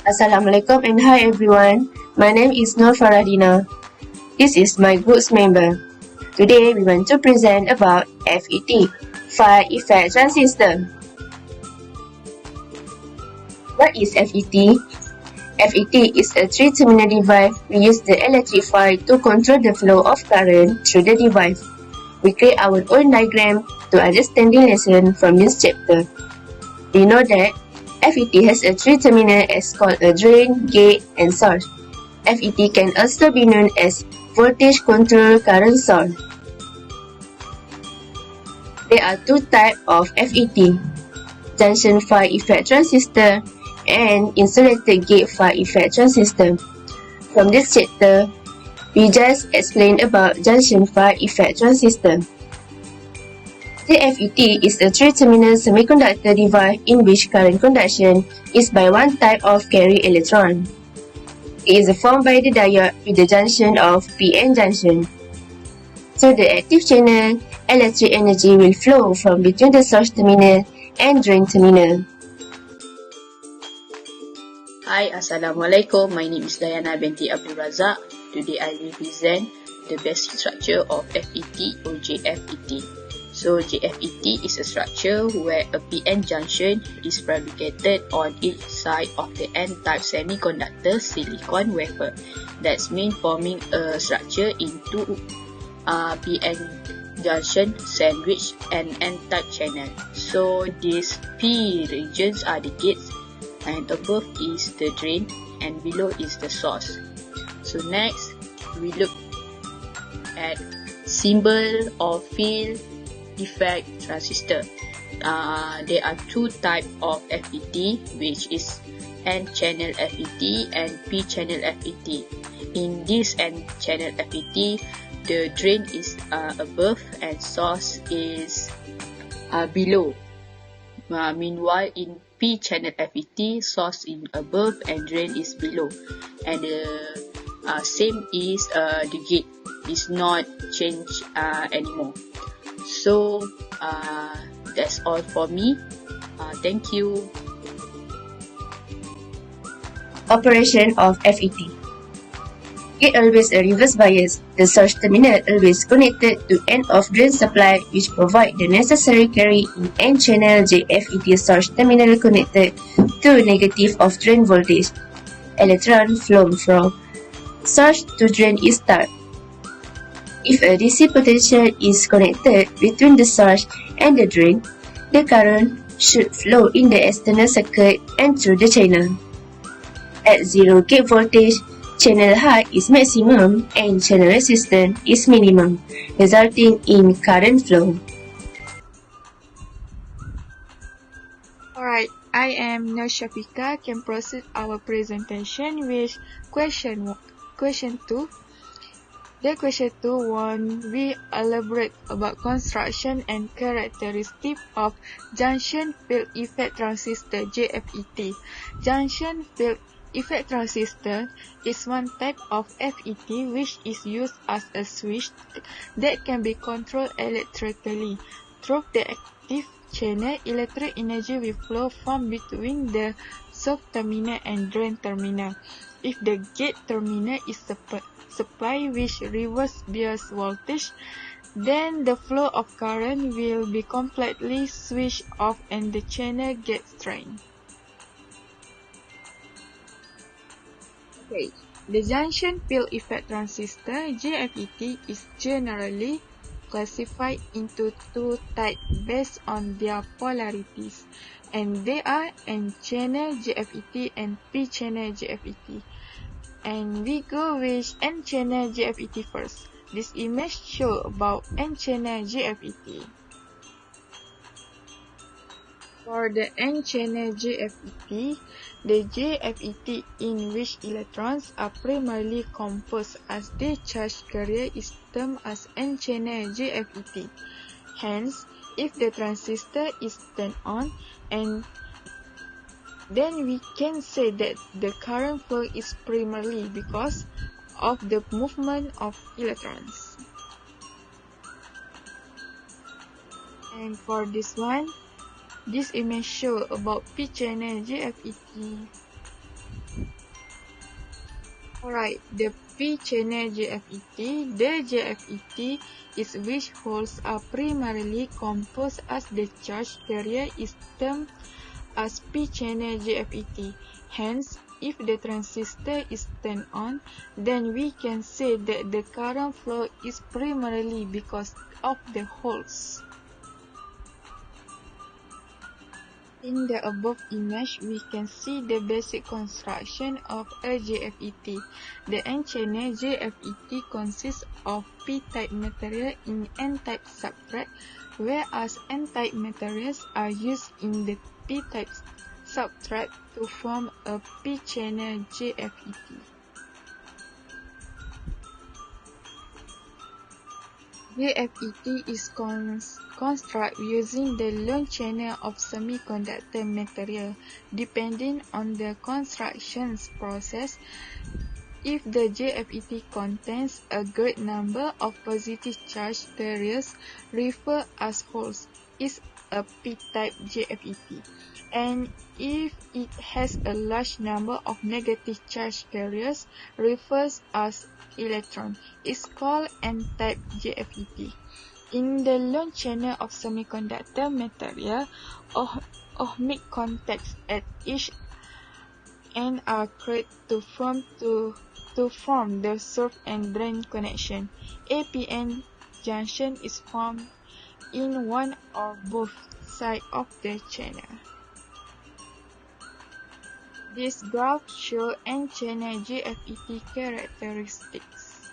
Assalamualaikum and hi everyone. My name is Farah Dina. This is my group's member. Today we want to present about FET, Fire Effect Transistor. What is FET? FET is a three-terminal device. We use the electric fire to control the flow of current through the device. We create our own diagram to understand the lesson from this chapter. We know that FET has a three terminal as called a drain, gate, and source. FET can also be known as voltage control current source. There are two types of FET: junction fire effect transistor and insulated gate fire effect transistor. From this chapter, we just explained about junction fire effect transistor. The FET is a three-terminal semiconductor device in which current conduction is by one type of carrier electron. It is formed by the diode with the junction of p-n junction. Through the active channel, electric energy will flow from between the source terminal and drain terminal. Hi, Assalamualaikum. My name is Dayana binti Abdul Razak. Today I will present the basic structure of FET or JFET. So JFET is a structure where a PN junction is fabricated on each side of the N-type semiconductor silicon wafer. That's mean forming a structure into PN junction sandwich and N-type channel. So these P regions are the gates, and above is the drain and below is the source. So next we look at symbol of field effect transistor. There are two types of FET, which is N-channel FET and P-channel FET. In this N-channel FET, the drain is above and source is below. Meanwhile, in P-channel FET, source is above and drain is below. And the same is the gate is not changed anymore. So that's all for me. Thank you. Operation of FET. Gate always a reverse bias. The source terminal always connected to end of drain supply, which provide the necessary carry in N-channel JFET source terminal connected to negative of drain voltage. Electron flow from source to drain is start. If a DC potential is connected between the source and the drain, the current should flow in the external circuit and through the channel. At zero gate voltage, channel height is maximum and channel resistance is minimum, resulting in current flow. Alright, I am Syafika. Can proceed our presentation with question 2. The question 2 we elaborate about construction and characteristics of junction field effect transistor JFET. Junction field effect transistor is one type of FET which is used as a switch that can be controlled electrically. Through the active channel, electric energy will flow from between the source terminal and drain terminal. If the gate terminal is supply with reverse bias voltage, then the flow of current will be completely switched off and the channel gets drained. Okay, the junction field effect transistor JFET is generally classified into two types based on their polarities, and they are N-channel JFET and P-channel JFET. And we go with N-channel JFET first. This image shows about N-channel JFET. For the N-channel JFET, the JFET in which electrons are primarily composed as the charge carrier is termed as N-channel JFET. Hence, if the transistor is turned on, and then we can say that the current flow is primarily because of the movement of electrons. And for this one, this image shows about P-channel JFET. Alright, the P-channel JFET. The JFET is which holes are primarily composed as the charge carrier is termed as P-channel JFET. Hence, if the transistor is turned on, then we can say that the current flow is primarily because of the holes. In the above image, we can see the basic construction of a JFET. The N-channel JFET consists of P-type material in N-type substrate, whereas N-type materials are used in the P-type substrate to form a P-channel JFET. JFET is constructed using the lone channel of semiconductor material. Depending on the construction process, if the JFET contains a great number of positive charge carriers referred as holes, is a P-type JFET. And if it has a large number of negative charge carriers referred as electron, is called N-type JFET. In the lone channel of semiconductor material, ohmic contacts at each end are created to form the source and drain connection. A p-n junction is formed in one or both sides of the channel. This graph shows N-channel JFET characteristics.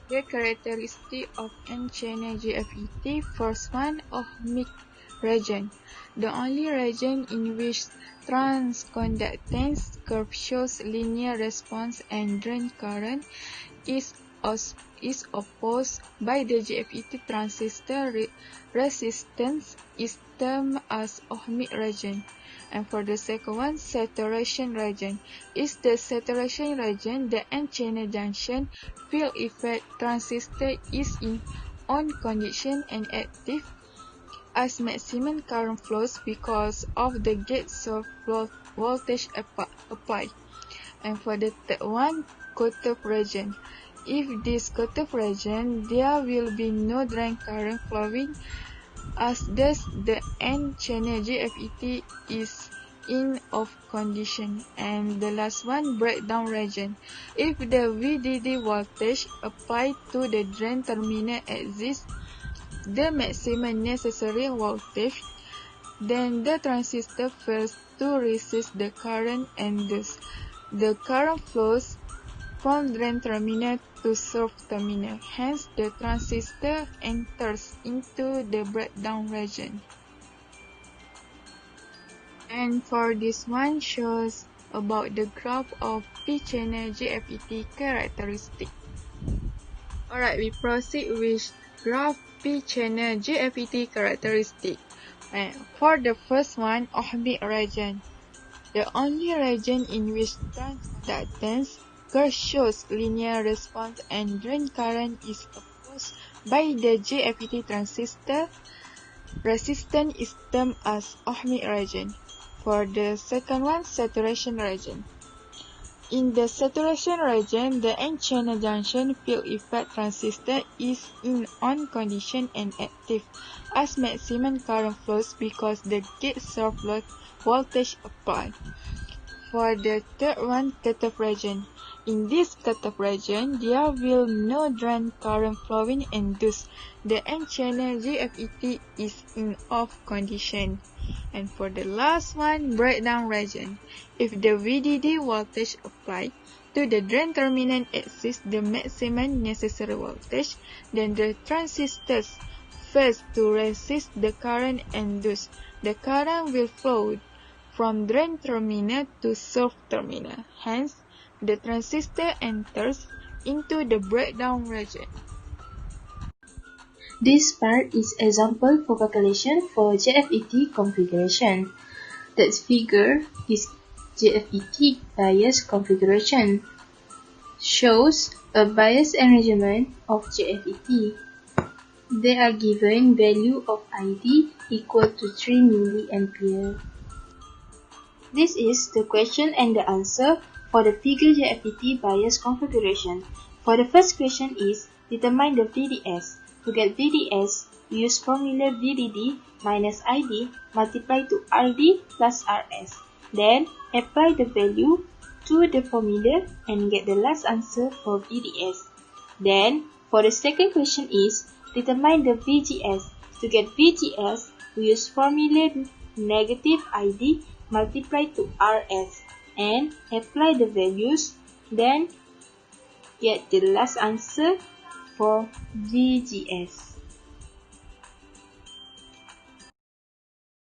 The characteristic of N-channel JFET: first one, ohmic region. The only region in which transconductance curve shows linear response and drain current is opposed by the JFET transistor resistance is termed as ohmic region. And for the second one, saturation region. Is the saturation region the N-channel junction field effect transistor is in on condition and active as maximum current flows because of the gate source voltage applied. And for the third one, cutoff region. If this cutoff region, there will be no drain current flowing, as thus the N-channel JFET is in off condition. And the last one, breakdown region. If the VDD voltage applied to the drain terminal exceeds the maximum necessary voltage, then the transistor fails to resist the current and thus the current flows from drain terminal to source terminal. Hence, the transistor enters into the breakdown region. And for this one shows about the graph of P-channel JFET characteristic. Alright, we proceed with graph P-channel JFET characteristic. And for the first one, ohmic region. The only region in which transconductance curve shows linear response and drain current is opposed by the JFET transistor resistance is termed as ohmic region. For the second one, saturation region. In the saturation region, the N-channel junction field effect transistor is in on condition and active as maximum current flows because the gate source voltage applied. For the third one, cutoff region. In this cutoff region, there will no drain current flowing and thus the N-channel JFET is in off condition. And for the last one, breakdown region. If the VDD voltage applied to the drain terminal exceeds the maximum necessary voltage, then the transistors fails to resist the current and thus the current will flow from drain terminal to source terminal. Hence, the transistor enters into the breakdown region. This part is example for calculation for JFET configuration. That figure is JFET bias configuration. Shows a bias arrangement of JFET. They are given value of ID equal to 3 mA. This is the question and the answer for the figure JFET bias configuration. For the first question is, determine the VDS. To get VDS, we use formula VDD minus ID multiplied to RD plus RS. Then, apply the value to the formula and get the last answer for VDS. Then, for the second question is, determine the VGS. To get VGS, we use formula negative ID multiplied to RS and apply the values, then get the last answer for VGS.